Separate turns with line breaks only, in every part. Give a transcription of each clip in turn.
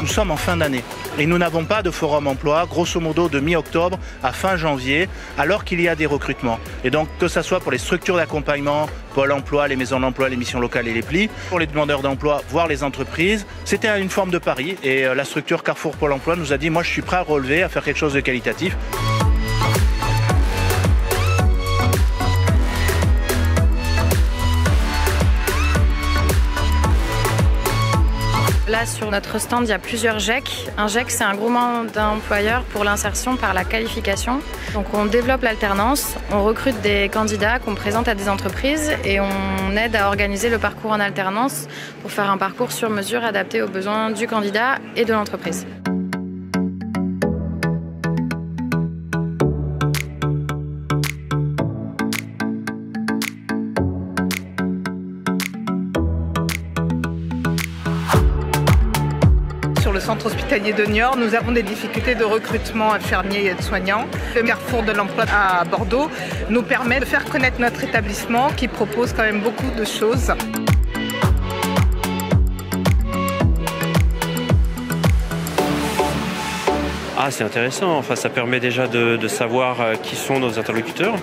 Nous sommes en fin d'année et nous n'avons pas de forum emploi, grosso modo de mi-octobre à fin janvier, alors qu'il y a des recrutements. Et donc que ce soit pour les structures d'accompagnement, Pôle emploi, les maisons d'emploi, les missions locales et les plis, pour les demandeurs d'emploi, voire les entreprises, c'était une forme de pari et la structure Carrefour Pôle emploi nous a dit moi je suis prêt à relever, à faire quelque chose de qualitatif.
Là, sur notre stand, il y a plusieurs GEC. Un GEC, c'est un groupement d'employeurs pour l'insertion par la qualification. Donc, on développe l'alternance, on recrute des candidats qu'on présente à des entreprises et on aide à organiser le parcours en alternance pour faire un parcours sur mesure adapté aux besoins du candidat et de l'entreprise.
Sur le centre hospitalier de Niort, nous avons des difficultés de recrutement infirmiers et aides-soignants. Le Carrefour de l'emploi à Bordeaux nous permet de faire connaître notre établissement qui propose quand même beaucoup de choses.
Ah, c'est intéressant, enfin, ça permet déjà de savoir qui sont nos interlocuteurs,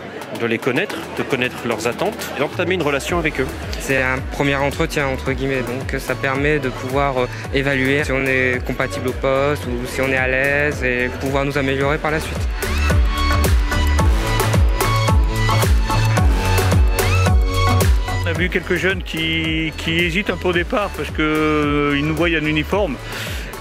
de les connaître, de connaître leurs attentes et d'entamer une relation avec eux.
C'est un premier entretien entre guillemets, donc ça permet de pouvoir évaluer si on est compatible au poste ou si on est à l'aise et pouvoir nous améliorer par la suite.
On a vu quelques jeunes qui hésitent un peu au départ parce qu'ils nous voient en uniforme.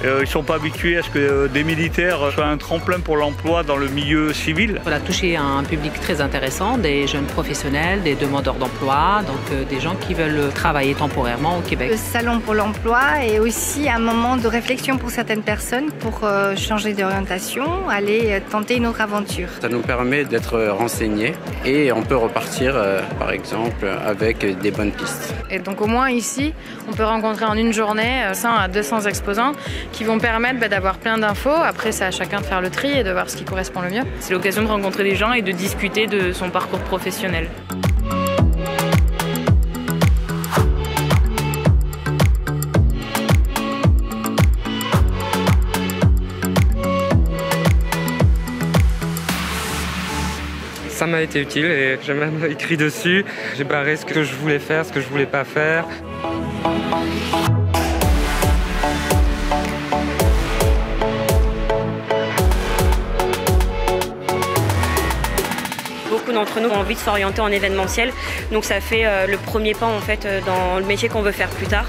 Ils ne sont pas habitués à ce que des militaires soient un tremplin pour l'emploi dans le milieu civil.
On a touché un public très intéressant, des jeunes professionnels, des demandeurs d'emploi, donc des gens qui veulent travailler temporairement au Québec.
Le salon pour l'emploi est aussi un moment de réflexion pour certaines personnes pour changer d'orientation, aller tenter une autre aventure.
Ça nous permet d'être renseignés et on peut repartir par exemple avec des bonnes pistes.
Et donc au moins ici, on peut rencontrer en une journée 100 à 200 exposants qui vont permettre d'avoir plein d'infos. Après, c'est à chacun de faire le tri et de voir ce qui correspond le mieux.
C'est l'occasion de rencontrer des gens et de discuter de son parcours professionnel.
Ça m'a été utile et j'ai même écrit dessus. J'ai barré ce que je voulais faire, ce que je voulais pas faire.
Beaucoup d'entre nous ont envie de s'orienter en événementiel, donc ça fait le premier pas en fait dans le métier qu'on veut faire plus tard.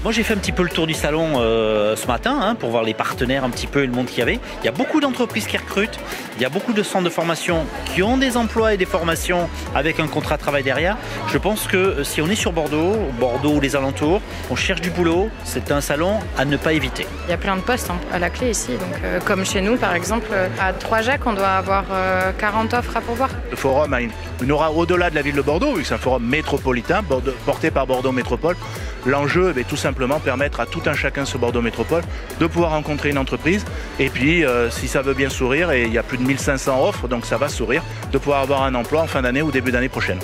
Moi j'ai fait un petit peu le tour du salon ce matin pour voir les partenaires un petit peu et le monde qu'il y avait. Il y a beaucoup d'entreprises qui recrutent, il y a beaucoup de centres de formation qui ont des emplois et des formations avec un contrat de travail derrière. Je pense que si on est sur Bordeaux ou les alentours, on cherche du boulot, c'est un salon à ne pas éviter.
Il y a plein de postes à la clé ici, donc, comme chez nous par exemple, à 3 GEC on doit avoir 40 offres à pourvoir.
Le forum a une aura au-delà de la ville de Bordeaux, vu que c'est un forum métropolitain porté par Bordeaux Métropole. L'enjeu est tout simplement permettre à tout un chacun ce Bordeaux Métropole de pouvoir rencontrer une entreprise et puis si ça veut bien sourire, et il y a plus de 1500 offres donc ça va sourire, de pouvoir avoir un emploi en fin d'année ou début d'année prochaine.